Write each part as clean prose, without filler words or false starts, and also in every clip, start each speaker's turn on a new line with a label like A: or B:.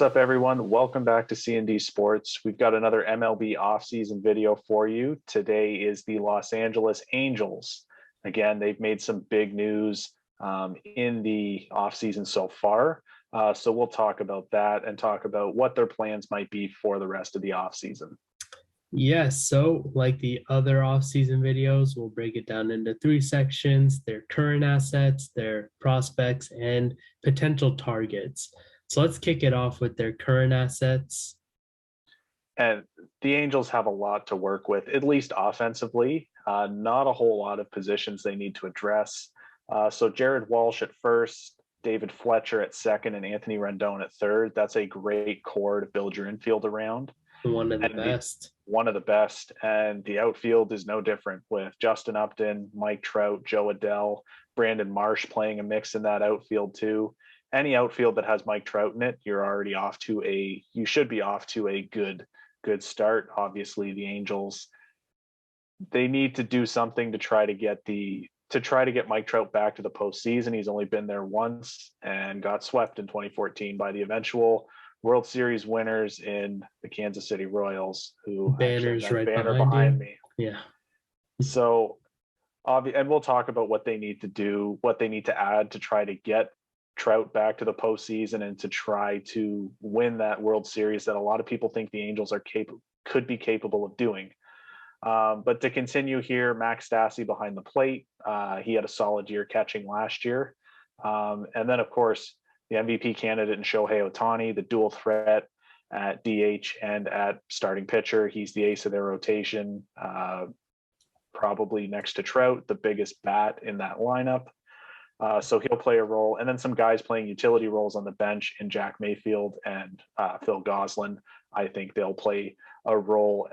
A: up, everyone? Welcome back to C&D Sports. We've got another MLB offseason video for you. Today is the Los Angeles Angels. Again, they've made some big news in the offseason so far. So we'll talk about that and talk about what their plans might be for the rest of the offseason.
B: Yes, so like the other offseason videos, we'll break it down into three sections: their current assets, their prospects, and potential targets. So let's kick it off with their current assets.
A: And the Angels have a lot to work with, at least offensively. Not a whole lot of positions they need to address. So Jared Walsh at first, David Fletcher at second, and Anthony Rendon at third. That's a great core to build your infield around.
B: One of the best.
A: One of the best. And the outfield is no different with Justin Upton, Mike Trout, Joe Adell, Brandon Marsh playing a mix in that outfield too. Any outfield that has Mike Trout in it, you should be off to a good start. Obviously, the Angels, they need to do something to try to get Mike Trout back to the postseason. He's only been there once and got swept in 2014 by the eventual World Series winners in the Kansas City Royals, who
B: banners right
A: banner
B: behind
A: me.
B: Yeah.
A: So, and we'll talk about what they need to do, what they need to add to try to get Trout back to the postseason and to try to win that World Series that a lot of people think the Angels could be capable of doing. But to continue here, Max Stassi behind the plate. He had a solid year catching last year. And then, of course, the MVP candidate in Shohei Ohtani, the dual threat at DH and at starting pitcher. He's the ace of their rotation, probably next to Trout, the biggest bat in that lineup. So he'll play a role. And then some guys playing utility roles on the bench in Jack Mayfield and Phil Gosselin. I think they'll play a role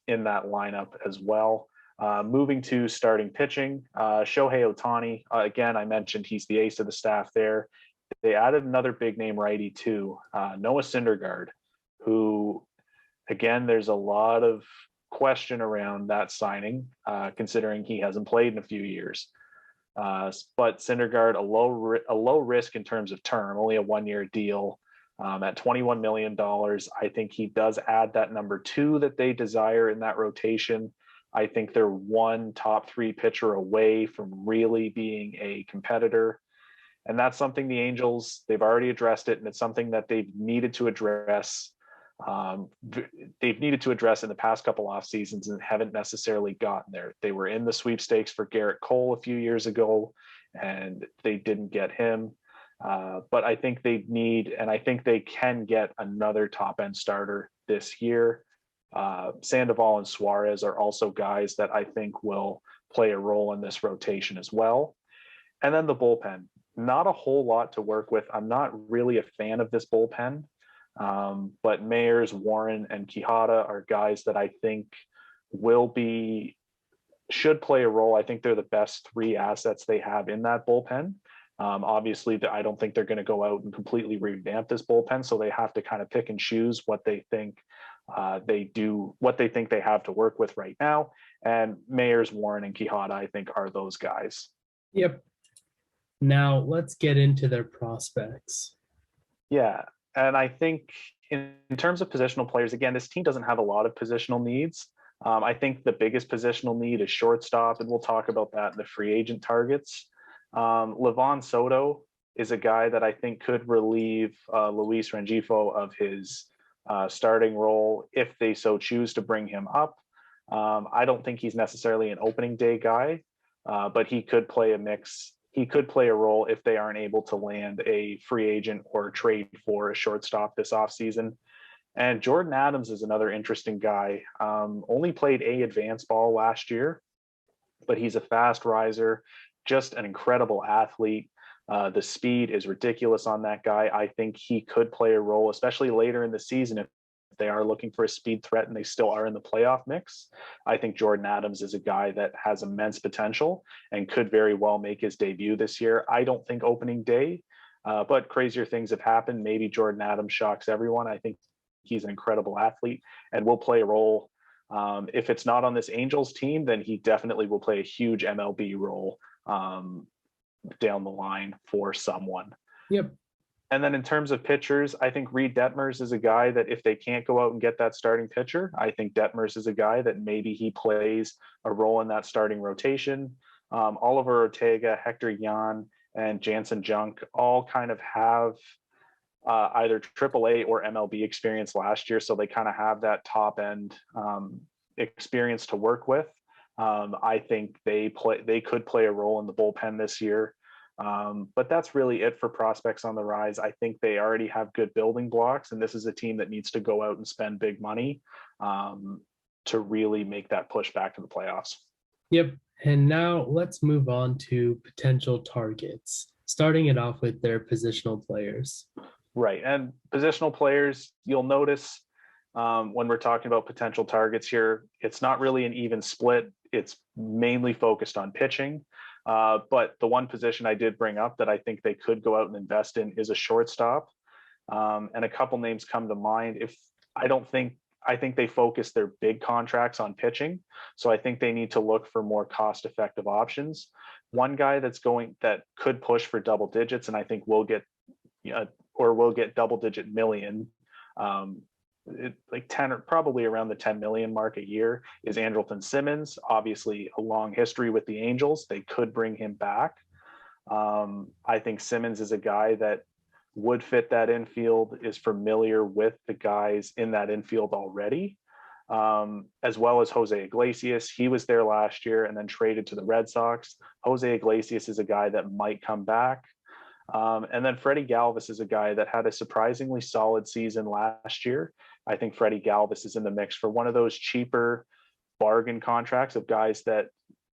A: in that lineup as well. Moving to starting pitching, Shohei Ohtani, again, I mentioned he's the ace of the staff there. They added another big name righty too, Noah Syndergaard, who, again, there's a lot of question around that signing, considering he hasn't played in a few years. But Syndergaard, a low risk in terms of term, only a 1-year deal at $21 million. I think he does add that number 2 that they desire in that rotation. I think they're one top 3 pitcher away from really being a competitor. And that's something the Angels, they've already addressed it, and it's something that they've needed to address. They've needed to address in the past couple off seasons and haven't necessarily gotten there. They were in the sweepstakes for Garrett Cole a few years ago, and they didn't get him. But I think they need, and I think they can get another top-end starter this year. Sandoval and Suarez are also guys that I think will play a role in this rotation as well. And then the bullpen. Not a whole lot to work with. I'm not really a fan of this bullpen, but Mayers, Warren, and Quijada are guys that I think should play a role. I think they're the best 3 assets they have in that bullpen. Obviously, I don't think they're going to go out and completely revamp this bullpen, so they have to kind of pick and choose what they think they have to work with right now. And Mayers, Warren, and Quijada, I think, are those guys.
B: Yep. Now let's get into their prospects.
A: Yeah, and I think in terms of positional players, again, this team doesn't have a lot of positional needs. I think the biggest positional need is shortstop, and we'll talk about that in the free agent targets. Livan Soto is a guy that I think could relieve Luis Rengifo of his starting role if they so choose to bring him up. I don't think he's necessarily an opening day guy, but he could play a mix. He could play a role if they aren't able to land a free agent or trade for a shortstop this offseason. And Jordan Adams is another interesting guy. Only played advanced ball last year, but he's a fast riser, just an incredible athlete. The speed is ridiculous on that guy. I think he could play a role, especially later in the season if they are looking for a speed threat and they still are in the playoff mix. I think Jordan Adams is a guy that has immense potential and could very well make his debut this year. I don't think opening day, but crazier things have happened. Maybe Jordan Adams shocks everyone. I think he's an incredible athlete and will play a role. If it's not on this Angels team, then he definitely will play a huge MLB role down the line for someone.
B: Yep.
A: And then in terms of pitchers, I think Reed Detmers is a guy that if they can't go out and get that starting pitcher, I think Detmers is a guy that maybe he plays a role in that starting rotation. Oliver Ortega, Hector Yan, and Jansen Junk all kind of have either AAA or MLB experience last year, so they kind of have that top end experience to work with. I think they could play a role in the bullpen this year. But that's really it for prospects on the rise. I think they already have good building blocks, and this is a team that needs to go out and spend big money to really make that push back to the playoffs.
B: Yep. And now let's move on to potential targets, starting it off with their positional players.
A: Right. And positional players, you'll notice when we're talking about potential targets here, it's not really an even split. It's mainly focused on pitching. But the one position I did bring up that I think they could go out and invest in is a shortstop. And a couple names come to mind. I think they focus their big contracts on pitching. So I think they need to look for more cost-effective options. One guy that could push for double digits, and I think will get double-digit million, like 10 or probably around the 10 million mark a year, is Andrelton Simmons. Obviously a long history with the Angels. They could bring him back. I think Simmons is a guy that would fit that infield, is familiar with the guys in that infield already, as well as Jose Iglesias. He was there last year and then traded to the Red Sox. Jose Iglesias is a guy that might come back. And then Freddie Galvis is a guy that had a surprisingly solid season last year. I think Freddie Galvis is in the mix for one of those cheaper bargain contracts of guys that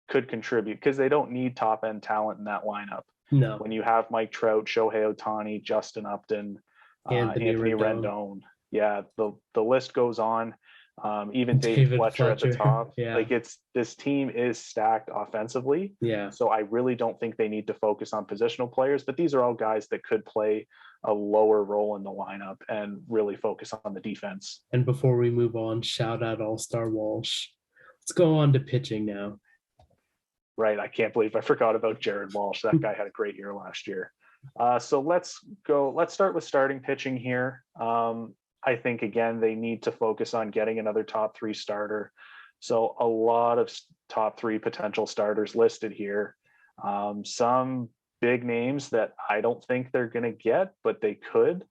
A: could contribute, because they don't need top end talent in that lineup.
B: No.
A: When you have Mike Trout, Shohei Ohtani, Justin Upton, Anthony Rendon, yeah, the list goes on. Even David Fletcher at the top.
B: Yeah.
A: Like this team is stacked offensively.
B: Yeah.
A: So I really don't think they need to focus on positional players, but these are all guys that could play a lower role in the lineup and really focus on the defense.
B: And before we move on, shout out All-Star Walsh. Let's go on to pitching now.
A: Right. I can't believe I forgot about Jared Walsh. That guy had a great year last year. So let's start with starting pitching here. I think, again, they need to focus on getting another top 3 starter. So a lot of top 3 potential starters listed here. Some big names that I don't think they're going to get, but they could,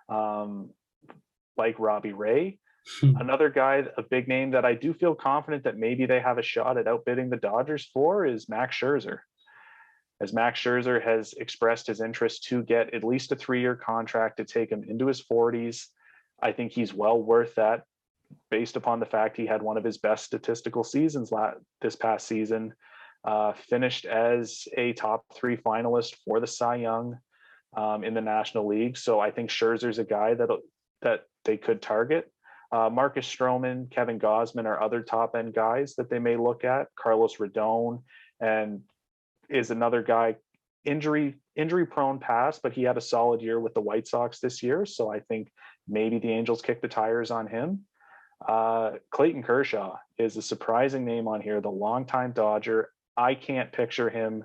A: like Robbie Ray. Another guy, a big name that I do feel confident that maybe they have a shot at outbidding the Dodgers for, is Max Scherzer. As Max Scherzer has expressed his interest to get at least a 3-year contract to take him into his 40s. I think he's well worth that, based upon the fact he had one of his best statistical seasons this past season, finished as a top 3 finalist for the Cy Young in the National League. So I think Scherzer's a guy that they could target. Marcus Stroman, Kevin Gausman are other top end guys that they may look at. Carlos Rodon and is another guy, injury prone past, but he had a solid year with the White Sox this year. So I think maybe the Angels kick the tires on him. Clayton Kershaw is a surprising name on here, the longtime Dodger. I can't picture him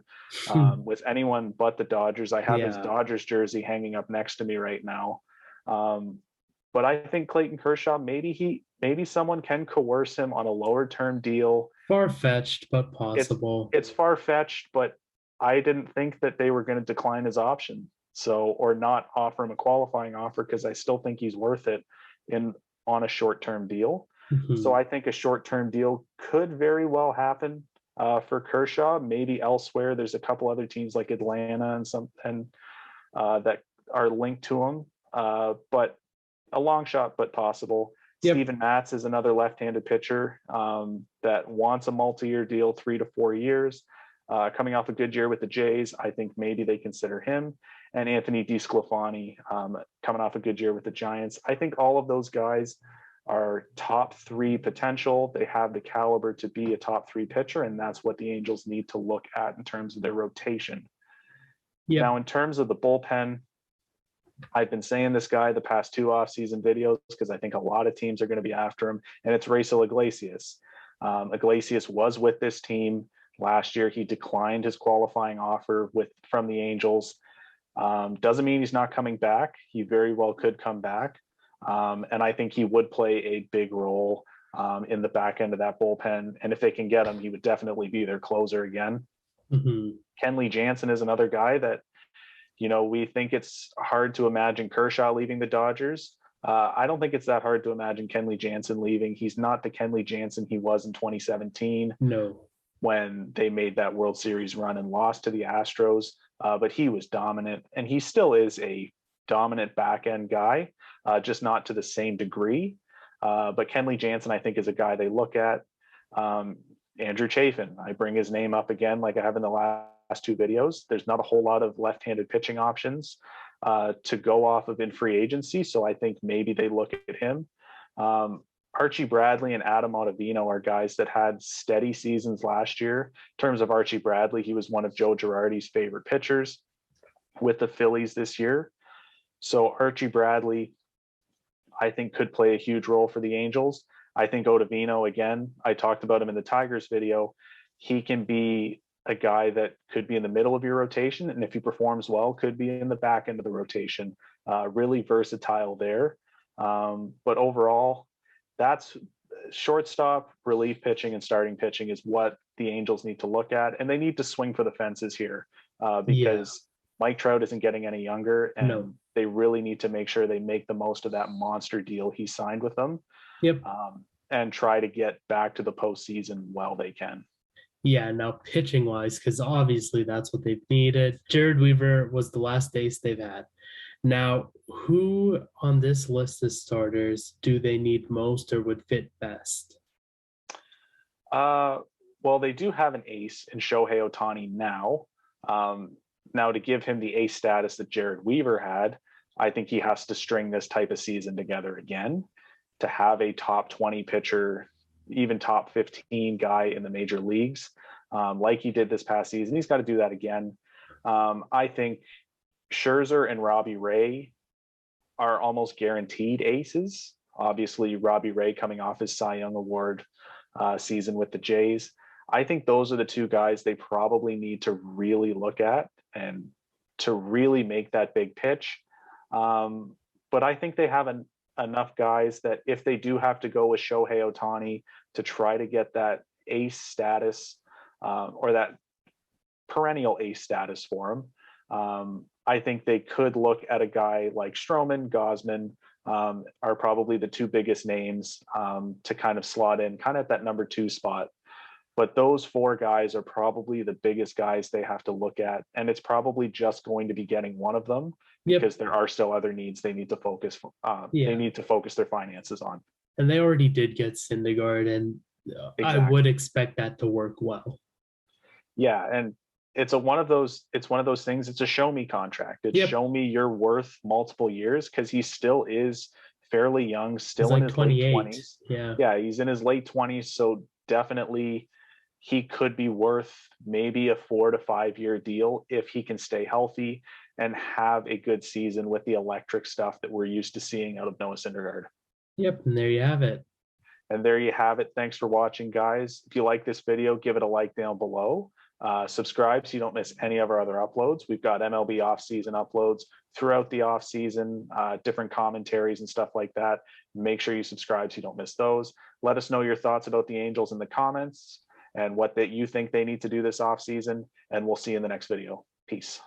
A: with anyone but the Dodgers. I have his Dodgers jersey hanging up next to me right now. But I think Clayton Kershaw, maybe someone can coerce him on a lower term deal.
B: Far-fetched, but possible.
A: It's far-fetched, but I didn't think that they were going to decline his option. Or not offer him a qualifying offer, because I still think he's worth it on a short-term deal. Mm-hmm. So I think a short-term deal could very well happen for Kershaw. Maybe elsewhere. There's a couple other teams like Atlanta and that are linked to him. But a long shot, but possible. Yep. Steven Matz is another left-handed pitcher that wants a multi-year deal, 3 to 4 years. Coming off a good year with the Jays, I think maybe they consider him. And Anthony DeSclafani, coming off a good year with the Giants. I think all of those guys are top 3 potential. They have the caliber to be a top 3 pitcher, and that's what the Angels need to look at in terms of their rotation. Yep. Now, in terms of the bullpen, I've been saying this guy the past 2 off-season videos because I think a lot of teams are going to be after him, and it's Raisel Iglesias. Iglesias was with this team last year. He declined his qualifying offer from the Angels. Doesn't mean he's not coming back. He very well could come back. And I think he would play a big role in the back end of that bullpen. And if they can get him, he would definitely be their closer again.
B: Mm-hmm.
A: Kenley Jansen is another guy that, we think it's hard to imagine Kershaw leaving the Dodgers. I don't think it's that hard to imagine Kenley Jansen leaving. He's not the Kenley Jansen he was in 2017.
B: No.
A: When they made that World Series run and lost to the Astros. But he was dominant, and he still is a dominant back end guy, just not to the same degree. But Kenley Jansen, I think, is a guy they look at. Andrew Chafin, I bring his name up again, like I have in the last two videos. There's not a whole lot of left-handed pitching options to go off of in free agency, so I think maybe they look at him. Archie Bradley and Adam Ottavino are guys that had steady seasons last year. In terms of Archie Bradley, he was one of Joe Girardi's favorite pitchers with the Phillies this year. So Archie Bradley, I think, could play a huge role for the Angels. I think Ottavino, again, I talked about him in the Tigers video. He can be a guy that could be in the middle of your rotation, and if he performs well, could be in the back end of the rotation. Really versatile there. But overall, that's shortstop, relief pitching, and starting pitching is what the Angels need to look at, and they need to swing for the fences here because Mike Trout isn't getting any younger, and they really need to make sure they make the most of that monster deal he signed with them.
B: Yep.
A: And try to get back to the postseason while they can.
B: Yeah, now pitching wise, because obviously that's what they've needed. Jared Weaver was the last ace they've had. Now, who on this list of starters do they need most or would fit best?
A: Well, they do have an ace in Shohei Ohtani now. Now, to give him the ace status that Jared Weaver had, I think he has to string this type of season together again to have a top 20 pitcher, even top 15 guy in the major leagues, like he did this past season. He's got to do that again. I think Scherzer and Robbie Ray are almost guaranteed aces. Obviously, Robbie Ray coming off his Cy Young Award season with the Jays. I think those are the two guys they probably need to really look at and to really make that big pitch. But I think they have enough guys that if they do have to go with Shohei Ohtani to try to get that ace status or that perennial ace status for him, I think they could look at a guy like Stroman, Gosman, are probably the two biggest names to kind of slot in kind of at that number 2 spot. But those 4 guys are probably the biggest guys they have to look at. And it's probably just going to be getting one of them because there are still other needs they need to focus. They need to focus their finances on.
B: And they already did get Syndergaard, and exactly. I would expect that to work well.
A: Yeah, and it's one of those things. It's a show me contract. It's show me you're worth multiple years, because he still is fairly young, still in his late 20s. Yeah, he's in his late 20s, so definitely he could be worth maybe a 4 to 5 year deal if he can stay healthy and have a good season with the electric stuff that we're used to seeing out of Noah Syndergaard.
B: Yep, and there you have it.
A: And there you have it. Thanks for watching, guys. If you like this video, give it a like down below. Subscribe so you don't miss any of our other uploads. We've got MLB offseason uploads throughout the offseason, different commentaries and stuff like that. Make sure you subscribe so you don't miss those. Let us know your thoughts about the Angels in the comments and what that you think they need to do this offseason, and we'll see you in the next video. Peace.